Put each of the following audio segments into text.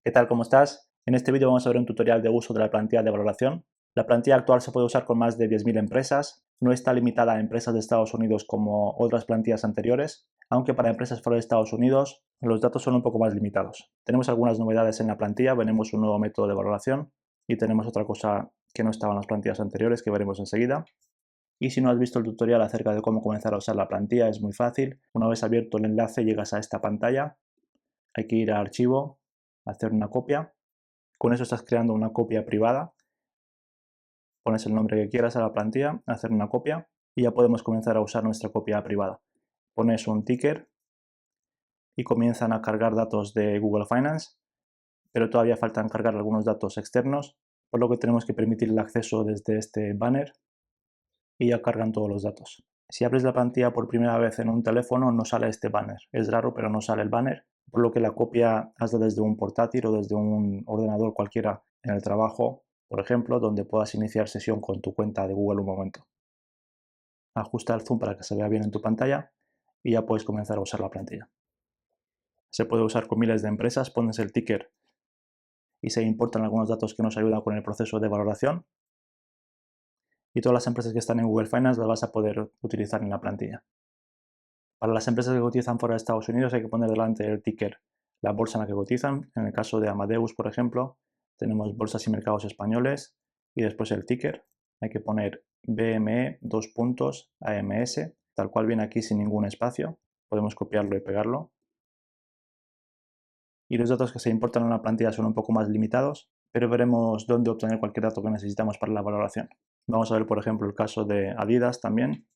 ¿Qué tal? ¿Cómo estás? En este vídeo vamos a ver un tutorial de uso de la plantilla de valoración. La plantilla actual se puede usar con más de 10.000 empresas, no está limitada a empresas de Estados Unidos como otras plantillas anteriores, aunque para empresas fuera de Estados Unidos los datos son un poco más limitados. Tenemos algunas novedades en la plantilla, veremos un nuevo método de valoración y tenemos otra cosa que no estaba en las plantillas anteriores que veremos enseguida. Y si no has visto el tutorial acerca de cómo comenzar a usar la plantilla, es muy fácil. Una vez abierto el enlace llegas a esta pantalla, hay que ir a archivo, hacer una copia. Con eso estás creando una copia privada. Pones el nombre que quieras a la plantilla, hacer una copia y ya podemos comenzar a usar nuestra copia privada. Pones un ticker y comienzan a cargar datos de Google Finance, pero todavía faltan cargar algunos datos externos, por lo que tenemos que permitir el acceso desde este banner y ya cargan todos los datos. Si abres la plantilla por primera vez en un teléfono no sale este banner. Es raro, pero no sale el banner, por lo que la copia hazla desde un portátil o desde un ordenador cualquiera en el trabajo, por ejemplo, donde puedas iniciar sesión con tu cuenta de Google un momento. Ajusta el zoom para que se vea bien en tu pantalla y ya puedes comenzar a usar la plantilla. Se puede usar con miles de empresas, pones el ticker y se importan algunos datos que nos ayudan con el proceso de valoración. Y todas las empresas que están en Google Finance las vas a poder utilizar en la plantilla. Para las empresas que cotizan fuera de Estados Unidos hay que poner delante el ticker la bolsa en la que cotizan. En el caso de Amadeus, por ejemplo, tenemos bolsas y mercados españoles y después el ticker. Hay que poner BME AMS, tal cual viene aquí sin ningún espacio. Podemos copiarlo y pegarlo. Y los datos que se importan en la plantilla son un poco más limitados, pero veremos dónde obtener cualquier dato que necesitamos para la valoración. Vamos a ver, por ejemplo, el caso de Adidas también.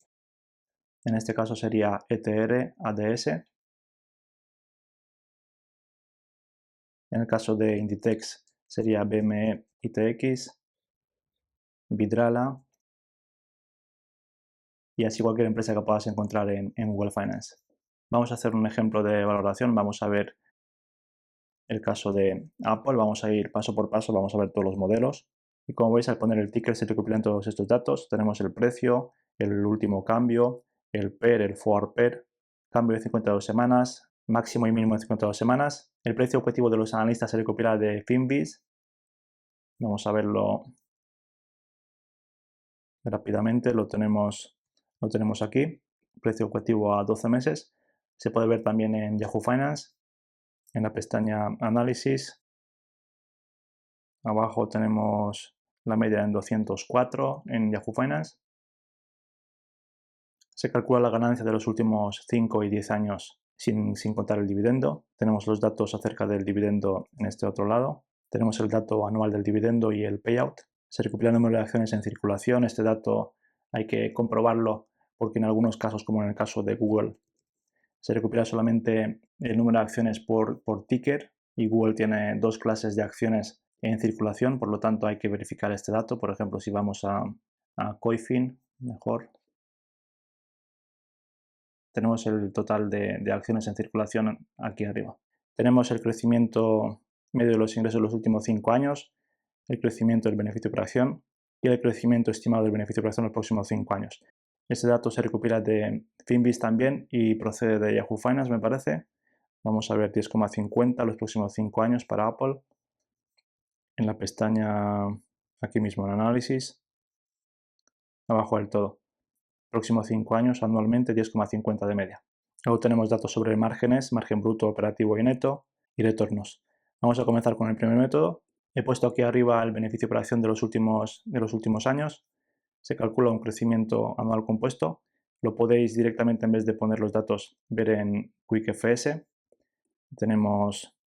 En este caso sería ETR ADS. En el caso de Inditex sería BME ITX, Vidrala y así cualquier empresa que puedas encontrar en Google Finance. Vamos a hacer un ejemplo de valoración. Vamos a ver el caso de Apple. Vamos a ir paso por paso, vamos a ver todos los modelos. Y como veis, al poner el ticker se recopilan todos estos datos. Tenemos el precio, el último cambio, el PER, el forward PER, cambio de 52 semanas, máximo y mínimo de 52 semanas. El precio objetivo de los analistas se recopila de Finviz. Vamos a verlo rápidamente, lo tenemos aquí. Precio objetivo a 12 meses. Se puede ver también en Yahoo Finance, en la pestaña Análisis. Abajo tenemos la media en 204 en Yahoo Finance. Se calcula la ganancia de los últimos 5 y 10 años sin contar el dividendo. Tenemos los datos acerca del dividendo en este otro lado. Tenemos el dato anual del dividendo y el payout. Se recopila el número de acciones en circulación. Este dato hay que comprobarlo porque en algunos casos, como en el caso de Google, se recopila solamente el número de acciones por ticker y Google tiene dos clases de acciones en circulación, por lo tanto hay que verificar este dato. Por ejemplo, si vamos a Coifin, mejor, tenemos el total de acciones en circulación aquí arriba. Tenemos el crecimiento medio de los ingresos de los últimos 5 años, el crecimiento del beneficio por acción y el crecimiento estimado del beneficio por acción en los próximos 5 años. Este dato se recopila de Finviz también y procede de Yahoo Finance, me parece. Vamos a ver 10,50 los próximos 5 años para Apple. En la pestaña aquí mismo en análisis, abajo del todo. Próximos 5 años anualmente 10,50 de media. Luego tenemos datos sobre márgenes, margen bruto, operativo y neto y retornos. Vamos a comenzar con el primer método. He puesto aquí arriba el beneficio por acción de los últimos años. Se calcula un crecimiento anual compuesto. Lo podéis directamente, en vez de poner los datos, ver en QuickFS.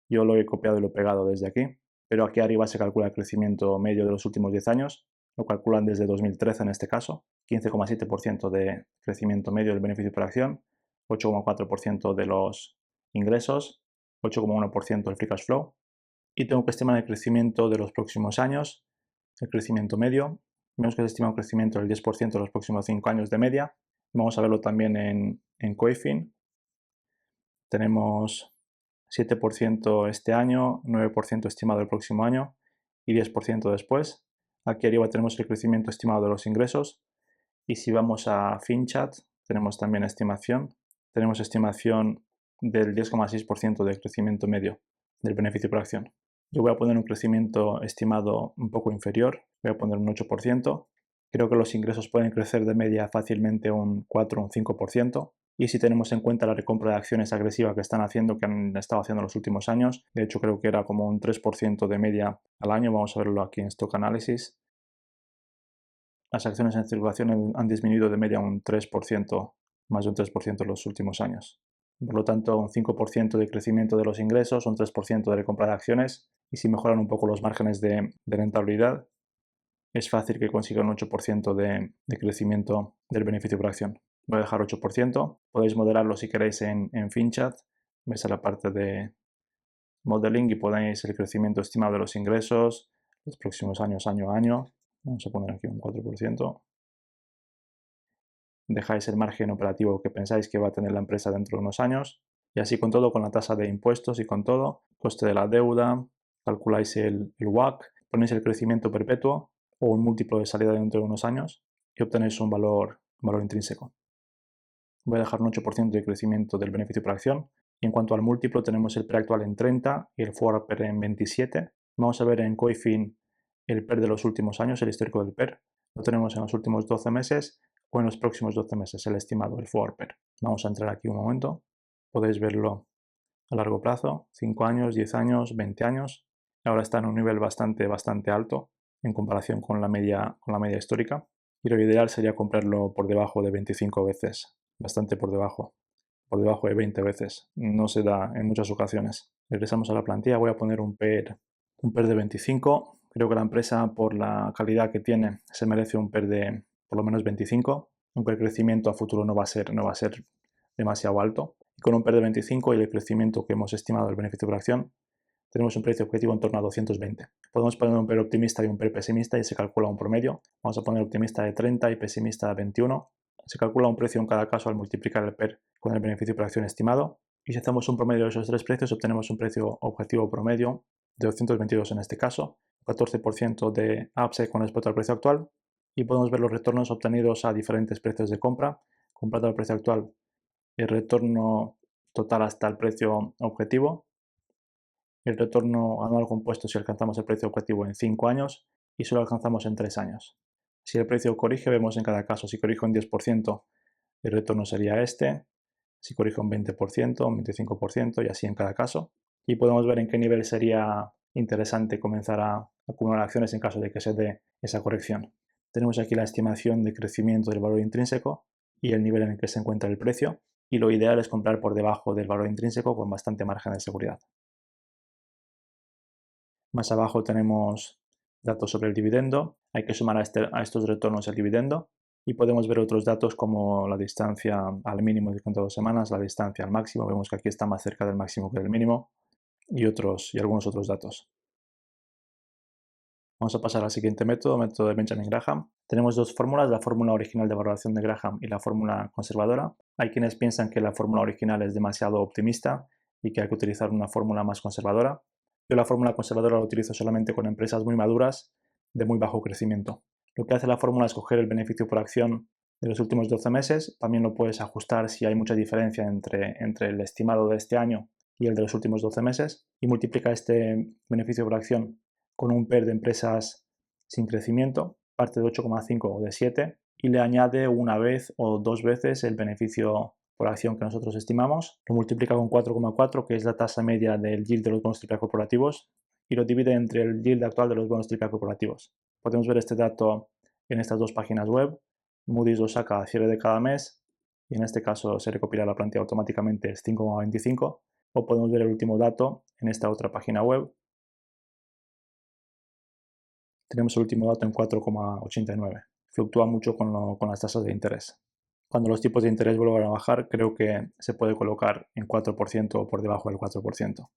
Yo lo he copiado y lo he pegado desde aquí, pero aquí arriba se calcula el crecimiento medio de los últimos 10 años. Lo calculan desde 2013 en este caso, 15,7% de crecimiento medio del beneficio por acción, 8,4% de los ingresos, 8,1% del free cash flow. Y tengo que estimar el crecimiento de los próximos años, el crecimiento medio. Vemos que se estima un crecimiento del 10% de los próximos 5 años de media. Vamos a verlo también en Coifin. Tenemos 7% este año, 9% estimado el próximo año y 10% después. Aquí arriba tenemos el crecimiento estimado de los ingresos y si vamos a FinChat tenemos también estimación. Tenemos estimación del 10,6% de crecimiento medio del beneficio por acción. Yo voy a poner un crecimiento estimado un poco inferior, voy a poner un 8%. Creo que los ingresos pueden crecer de media fácilmente un 4 o un 5%. Y si tenemos en cuenta la recompra de acciones agresiva que están haciendo, que han estado haciendo en los últimos años, de hecho creo que era como un 3% de media al año, vamos a verlo aquí en Stock Analysis. Las acciones en circulación han disminuido de media un 3%, más de un 3% en los últimos años. Por lo tanto, un 5% de crecimiento de los ingresos, un 3% de recompra de acciones, y si mejoran un poco los márgenes de rentabilidad, es fácil que consiga un 8% de crecimiento del beneficio por acción. Voy a dejar 8%. Podéis moderarlo si queréis en FinChat. Vais a la parte de Modeling y ponéis el crecimiento estimado de los ingresos los próximos años, año a año. Vamos a poner aquí un 4%. Dejáis el margen operativo que pensáis que va a tener la empresa dentro de unos años. Y así con todo, con la tasa de impuestos y con todo, coste de la deuda, calculáis el WACC, ponéis el crecimiento perpetuo o un múltiplo de salida dentro de unos años y obtenéis un valor intrínseco. Voy a dejar un 8% de crecimiento del beneficio por acción. Y en cuanto al múltiplo, tenemos el PER actual en 30 y el forward PER en 27. Vamos a ver en Coifin el PER de los últimos años, el histórico del PER. Lo tenemos en los últimos 12 meses o en los próximos 12 meses, el estimado, el forward PER. Vamos a entrar aquí un momento. Podéis verlo a largo plazo, 5 años, 10 años, 20 años. Ahora está en un nivel bastante alto en comparación con la media histórica. Y lo ideal sería comprarlo por debajo de 25 veces, bastante por debajo de 20 veces. No se da en muchas ocasiones. Regresamos a la plantilla, voy a poner un PER de 25. Creo que la empresa, por la calidad que tiene, se merece un PER de por lo menos 25, aunque el crecimiento a futuro no va a ser demasiado alto. Y con un PER de 25 y el crecimiento que hemos estimado del beneficio por acción, tenemos un precio objetivo en torno a 220. Podemos poner un PER optimista y un PER pesimista y se calcula un promedio. Vamos a poner optimista de 30 y pesimista de 21. Se calcula un precio en cada caso al multiplicar el PER con el beneficio por acción estimado. Y si hacemos un promedio de esos tres precios, obtenemos un precio objetivo promedio de 222 en este caso, 14% de upside con respecto al precio actual. Y podemos ver los retornos obtenidos a diferentes precios de compra. Comprado al precio actual, el retorno total hasta el precio objetivo, el retorno anual compuesto si alcanzamos el precio objetivo en 5 años y solo alcanzamos en 3 años. Si el precio corrige, vemos en cada caso, si corrige un 10%, el retorno sería este, si corrige un 20%, un 25% y así en cada caso. Y podemos ver en qué nivel sería interesante comenzar a acumular acciones en caso de que se dé esa corrección. Tenemos aquí la estimación de crecimiento del valor intrínseco y el nivel en el que se encuentra el precio. Y lo ideal es comprar por debajo del valor intrínseco con bastante margen de seguridad. Más abajo tenemos datos sobre el dividendo. Hay que sumar a estos retornos el dividendo y podemos ver otros datos como la distancia al mínimo de 52 semanas, la distancia al máximo. Vemos que aquí está más cerca del máximo que del mínimo y algunos otros datos. Vamos a pasar al siguiente método de Benjamin Graham. Tenemos dos fórmulas, la fórmula original de valoración de Graham y la fórmula conservadora. Hay quienes piensan que la fórmula original es demasiado optimista y que hay que utilizar una fórmula más conservadora. Yo la fórmula conservadora la utilizo solamente con empresas muy maduras de muy bajo crecimiento. Lo que hace la fórmula es coger el beneficio por acción de los últimos 12 meses. También lo puedes ajustar si hay mucha diferencia entre el estimado de este año y el de los últimos 12 meses y multiplica este beneficio por acción con un PER de empresas sin crecimiento, parte de 8,5 o de 7 y le añade una vez o dos veces el beneficio por acción que nosotros estimamos, lo multiplica con 4,4, que es la tasa media del yield de los bonos AAA corporativos, y lo divide entre el yield actual de los bonos AAA corporativos. Podemos ver este dato en estas dos páginas web. Moody's lo saca a cierre de cada mes y en este caso se recopila la plantilla automáticamente, es 5,25, o podemos ver el último dato en esta otra página web. Tenemos el último dato en 4,89. Fluctúa mucho con las tasas de interés. Cuando los tipos de interés vuelvan a bajar, creo que se puede colocar en 4% o por debajo del 4%.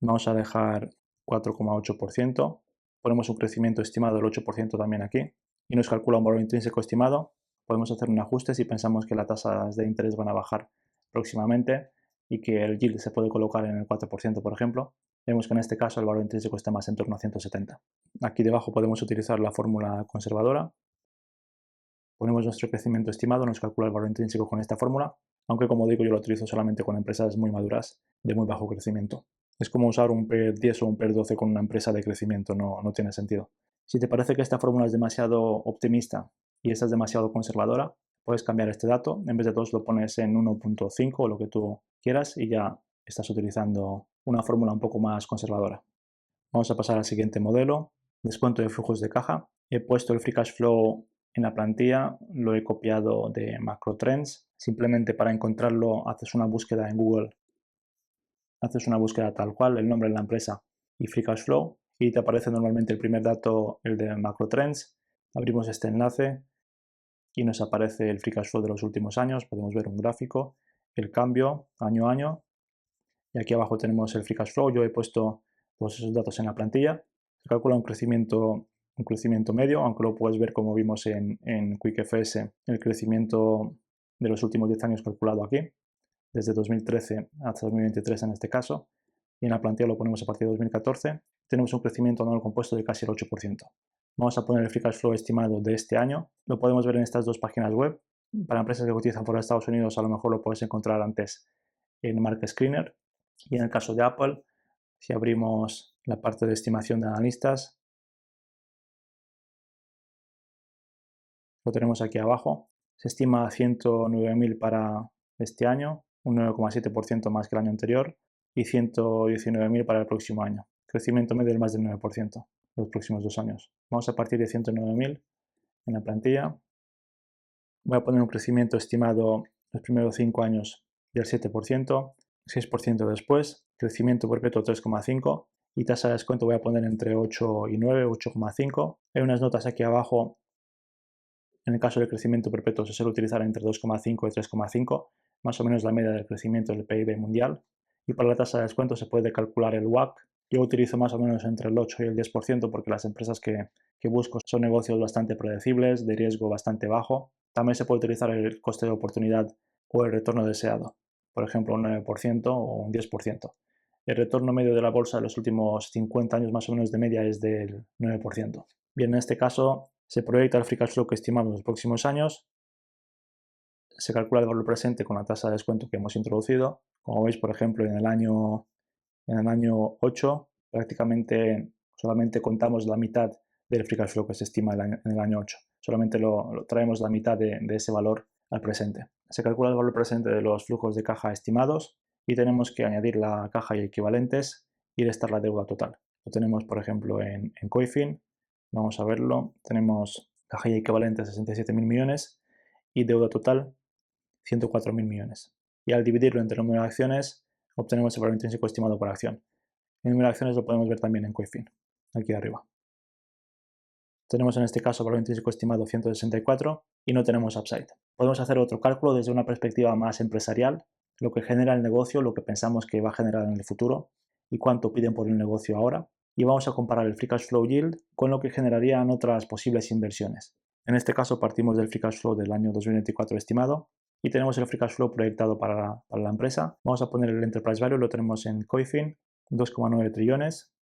Vamos a dejar 4,8%. Ponemos un crecimiento estimado del 8% también aquí y nos calcula un valor intrínseco estimado. Podemos hacer un ajuste si pensamos que las tasas de interés van a bajar próximamente y que el yield se puede colocar en el 4%, por ejemplo. Vemos que en este caso el valor intrínseco está más en torno a 170. Aquí debajo podemos utilizar la fórmula conservadora. Ponemos nuestro crecimiento estimado, nos calcula el valor intrínseco con esta fórmula, aunque como digo yo lo utilizo solamente con empresas muy maduras de muy bajo crecimiento. Es como usar un PER 10 o un PER 12 con una empresa de crecimiento, no tiene sentido. Si te parece que esta fórmula es demasiado optimista y esta es demasiado conservadora, puedes cambiar este dato. En vez de 2 lo pones en 1.5 o lo que tú quieras y ya estás utilizando una fórmula un poco más conservadora. Vamos a pasar al siguiente modelo. Descuento de flujos de caja. He puesto el Free Cash Flow en la plantilla, lo he copiado de MacroTrends. Simplemente para encontrarlo haces una búsqueda en Google, haces una búsqueda tal cual, el nombre de la empresa y Free Cash Flow, y te aparece normalmente el primer dato, el de MacroTrends. Abrimos este enlace y nos aparece el Free Cash Flow de los últimos años. Podemos ver un gráfico, el cambio año a año, y aquí abajo tenemos el Free Cash Flow. Yo he puesto todos esos datos en la plantilla. Se calcula un crecimiento medio, aunque lo puedes ver como vimos en QuickFS, el crecimiento de los últimos 10 años calculado aquí, desde 2013 hasta 2023 en este caso, y en la plantilla lo ponemos a partir de 2014. Tenemos un crecimiento anual compuesto de casi el 8%. Vamos a poner el Free Cash Flow estimado de este año. Lo podemos ver en estas dos páginas web. Para empresas que cotizan fuera de Estados Unidos, a lo mejor lo puedes encontrar antes en Market Screener. Y en el caso de Apple, si abrimos la parte de estimación de analistas, lo tenemos aquí abajo. Se estima 109.000 para este año, un 9,7% más que el año anterior, y 119.000 para el próximo año. Crecimiento medio del más del 9% los próximos 2 años. Vamos a partir de 109.000 en la plantilla. Voy a poner un crecimiento estimado los primeros 5 años del 7%, 6% después, crecimiento perpetuo 3,5% y tasa de descuento voy a poner entre 8 y 9, 8,5. Hay unas notas aquí abajo. En el caso del crecimiento perpetuo se suele utilizar entre 2,5 y 3,5, más o menos la media del crecimiento del PIB mundial. Y para la tasa de descuento se puede calcular el WACC. Yo utilizo más o menos entre el 8 y el 10% porque las empresas que busco son negocios bastante predecibles, de riesgo bastante bajo. También se puede utilizar el coste de oportunidad o el retorno deseado, por ejemplo un 9% o un 10%. El retorno medio de la bolsa de los últimos 50 años más o menos de media es del 9%. Bien, en este caso se proyecta el Free Cash Flow que estimamos en los próximos años, se calcula el valor presente con la tasa de descuento que hemos introducido. Como veis, por ejemplo, en el año 8 prácticamente solamente contamos la mitad del Free Cash Flow que se estima en el año 8. Solamente lo traemos la mitad de ese valor al presente. Se calcula el valor presente de los flujos de caja estimados y tenemos que añadir la caja y equivalentes y restar la deuda total. Lo tenemos, por ejemplo, en Coifin. Vamos a verlo. Tenemos caja y equivalentes 67.000 millones y deuda total 104.000 millones. Y al dividirlo entre el número de acciones, obtenemos el valor intrínseco estimado por acción. El número de acciones lo podemos ver también en Coifin, aquí arriba. Tenemos en este caso valor intrínseco estimado 164 y no tenemos upside. Podemos hacer otro cálculo desde una perspectiva más empresarial, lo que genera el negocio, lo que pensamos que va a generar en el futuro y cuánto piden por el negocio ahora. Y vamos a comparar el Free Cash Flow Yield con lo que generarían otras posibles inversiones. En este caso partimos del Free Cash Flow del año 2024 estimado y tenemos el Free Cash Flow proyectado para la empresa. Vamos a poner el Enterprise Value, lo tenemos en Coifin, 2,9 trillones.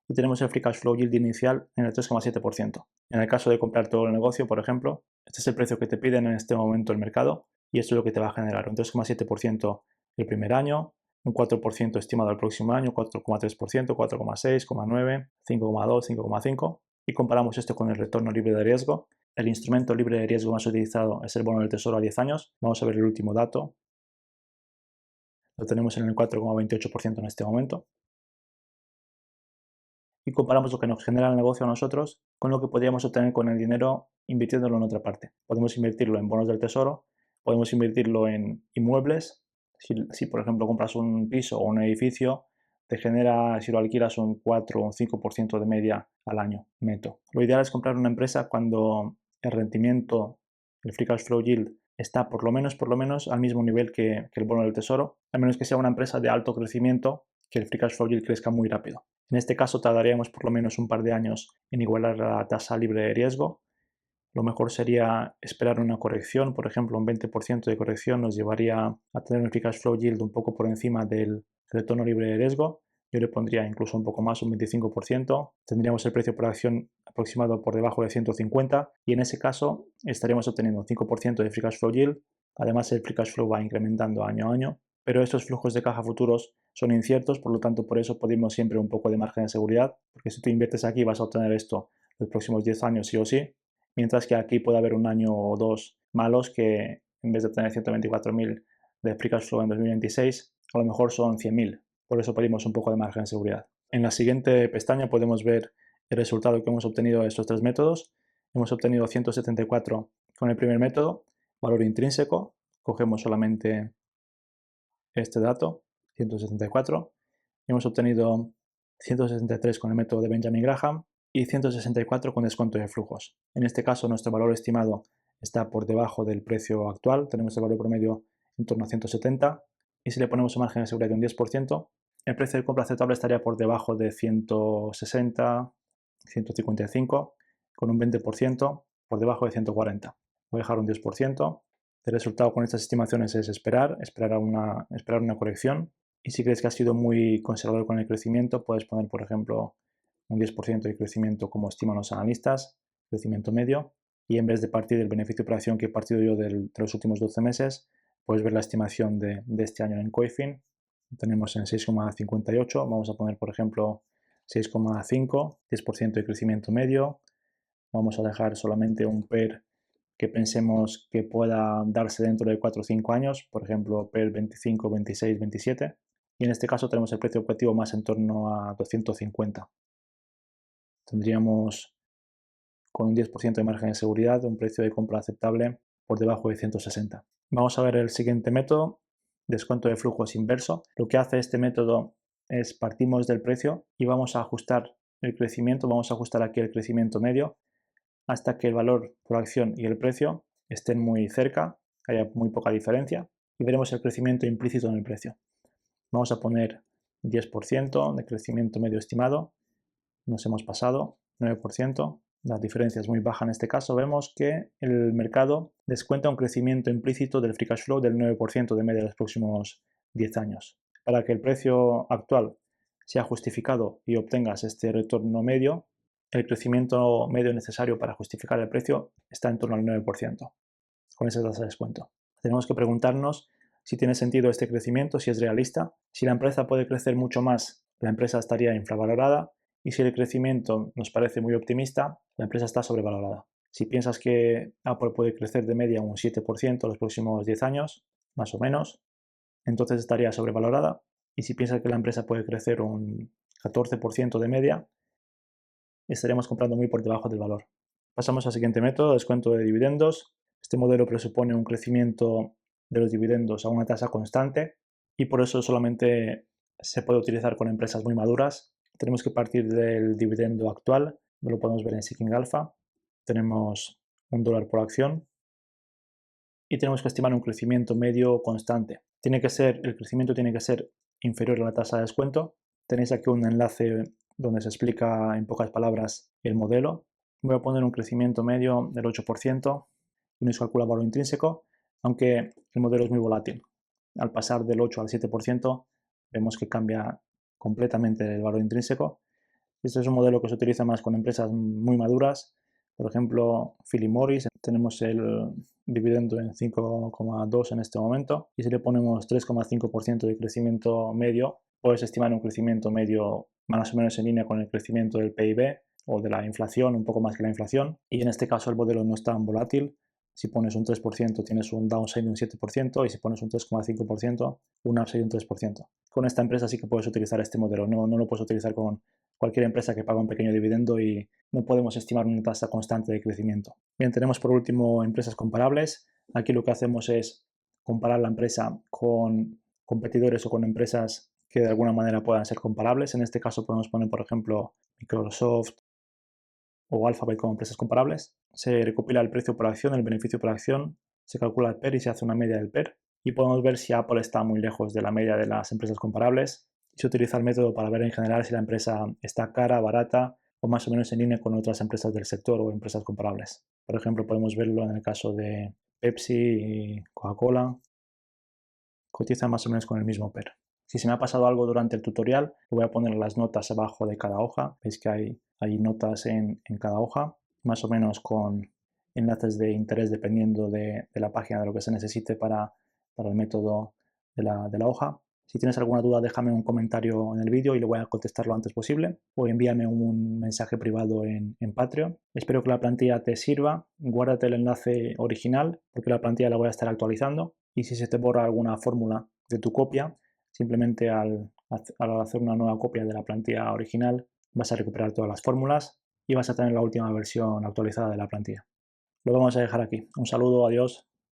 Y tenemos el Free Cash Flow Yield inicial en el 3,7%. En el caso de comprar todo el negocio, por ejemplo, este es el precio que te piden en este momento el mercado y esto es lo que te va a generar un 3,7% el primer año, un 4% estimado el próximo año, 4,3%, 4,6%, 4,9%, 5,2%, 5,5%. Y comparamos esto con el retorno libre de riesgo. El instrumento libre de riesgo más utilizado es el bono del tesoro a 10 años. Vamos a ver el último dato. Lo tenemos en el 4,28% en este momento. Y comparamos lo que nos genera el negocio a nosotros con lo que podríamos obtener con el dinero invirtiéndolo en otra parte. Podemos invertirlo en bonos del tesoro, podemos invertirlo en inmuebles. Si por ejemplo compras un piso o un edificio, te genera, si lo alquilas, un 4 o un 5% de media al año neto. Lo ideal es comprar una empresa cuando el rendimiento, el Free Cash Flow Yield, está por lo menos al mismo nivel que el bono del tesoro, a menos que sea una empresa de alto crecimiento, que el Free Cash Flow Yield crezca muy rápido. En este caso tardaríamos por lo menos un par de años en igualar la tasa libre de riesgo. Lo mejor sería esperar una corrección, por ejemplo, un 20% de corrección nos llevaría a tener un Free Cash Flow Yield un poco por encima del retorno libre de riesgo. Yo le pondría incluso un poco más, un 25%. Tendríamos el precio por acción aproximado por debajo de 150 y en ese caso estaríamos obteniendo un 5% de Free Cash Flow Yield. Además, el Free Cash Flow va incrementando año a año pero estos flujos de caja futuros son inciertos, por lo tanto por eso pedimos siempre un poco de margen de seguridad, porque si tú inviertes aquí vas a obtener esto los próximos 10 años sí o sí, mientras que aquí puede haber un año o dos malos que en vez de tener 124.000 de free cash flow en 2026, a lo mejor son 100.000. Por eso pedimos un poco de margen de seguridad. En la siguiente pestaña podemos ver el resultado que hemos obtenido de estos tres métodos. Hemos obtenido 174 con el primer método, valor intrínseco. Cogemos solamente este dato, 174. Hemos obtenido 163 con el método de Benjamin Graham y 164 con descuento de flujos. En este caso, nuestro valor estimado está por debajo del precio actual. Tenemos el valor promedio en torno a 170. Y si le ponemos un margen de seguridad de un 10%, el precio de compra aceptable estaría por debajo de 160, 155, con un 20% por debajo de 140. Voy a dejar un 10%. El resultado con estas estimaciones es esperar una corrección. Y si crees que has sido muy conservador con el crecimiento, puedes poner, por ejemplo, un 10% de crecimiento como estiman los analistas, crecimiento medio, y en vez de partir del beneficio por acción que he partido yo de los últimos 12 meses, puedes ver la estimación de este año en Coifin. Tenemos en 6,58, vamos a poner, por ejemplo, 6,5, 10% de crecimiento medio. Vamos a dejar solamente un PER que pensemos que pueda darse dentro de 4 o 5 años, por ejemplo, PER 25, 26, 27. Y en este caso tenemos el precio objetivo más en torno a 250. Tendríamos con un 10% de margen de seguridad un precio de compra aceptable por debajo de 160. Vamos a ver el siguiente método, descuento de flujos inverso. Lo que hace este método es partimos del precio y vamos a ajustar el crecimiento, vamos a ajustar aquí el crecimiento medio hasta que el valor por acción y el precio estén muy cerca, haya muy poca diferencia y veremos el crecimiento implícito en el precio. Vamos a poner 10% de crecimiento medio estimado, nos hemos pasado, 9%, la diferencia es muy baja en este caso, vemos que el mercado descuenta un crecimiento implícito del free cash flow del 9% de media de los próximos 10 años. Para que el precio actual sea justificado y obtengas este retorno medio, el crecimiento medio necesario para justificar el precio está en torno al 9%, con esa tasa de descuento. Tenemos que preguntarnos si tiene sentido este crecimiento, si es realista. Si la empresa puede crecer mucho más, la empresa estaría infravalorada, y si el crecimiento nos parece muy optimista, la empresa está sobrevalorada. Si piensas que Apple puede crecer de media un 7% los próximos 10 años, más o menos, entonces estaría sobrevalorada. Y si piensas que la empresa puede crecer un 14% de media, estaremos comprando muy por debajo del valor. Pasamos al siguiente método, descuento de dividendos. Este modelo presupone un crecimiento de los dividendos a una tasa constante y por eso solamente se puede utilizar con empresas muy maduras. Tenemos que partir del dividendo actual, lo podemos ver en Seeking Alpha. Tenemos $1 por acción y tenemos que estimar un crecimiento medio constante. El crecimiento tiene que ser inferior a la tasa de descuento. Tenéis aquí un enlace donde se explica en pocas palabras el modelo. Voy a poner un crecimiento medio del 8% y nos calcula valor intrínseco, aunque el modelo es muy volátil. Al pasar del 8 al 7% vemos que cambia completamente el valor intrínseco. Este es un modelo que se utiliza más con empresas muy maduras. Por ejemplo, Philip Morris, tenemos el dividendo en 5,2 en este momento y si le ponemos 3,5% de crecimiento medio, puedes estimar un crecimiento medio más o menos en línea con el crecimiento del PIB o de la inflación, un poco más que la inflación, y en este caso el modelo no es tan volátil. Si pones un 3% tienes un downside de un 7% y si pones un 3,5% un upside de un 3%. Con esta empresa sí que puedes utilizar este modelo, no lo puedes utilizar con cualquier empresa que paga un pequeño dividendo y no podemos estimar una tasa constante de crecimiento. Bien, tenemos por último empresas comparables. Aquí lo que hacemos es comparar la empresa con competidores o con empresas que de alguna manera puedan ser comparables. En este caso podemos poner, por ejemplo, Microsoft o Alphabet como empresas comparables. Se recopila el precio por acción, el beneficio por acción, se calcula el PER y se hace una media del PER. Y podemos ver si Apple está muy lejos de la media de las empresas comparables. Se utiliza el método para ver en general si la empresa está cara, barata o más o menos en línea con otras empresas del sector o empresas comparables. Por ejemplo, podemos verlo en el caso de Pepsi y Coca-Cola. Cotiza más o menos con el mismo PER. Si se me ha pasado algo durante el tutorial, voy a poner las notas abajo de cada hoja. Veis que hay notas en cada hoja, más o menos con enlaces de interés dependiendo de la página de lo que se necesite para el método de la hoja. Si tienes alguna duda, déjame un comentario en el vídeo y le voy a contestar lo antes posible, o envíame un mensaje privado en Patreon. Espero que la plantilla te sirva. Guárdate el enlace original porque la plantilla la voy a estar actualizando, y si se te borra alguna fórmula de tu copia, simplemente al hacer una nueva copia de la plantilla original vas a recuperar todas las fórmulas y vas a tener la última versión actualizada de la plantilla. Lo vamos a dejar aquí. Un saludo, adiós.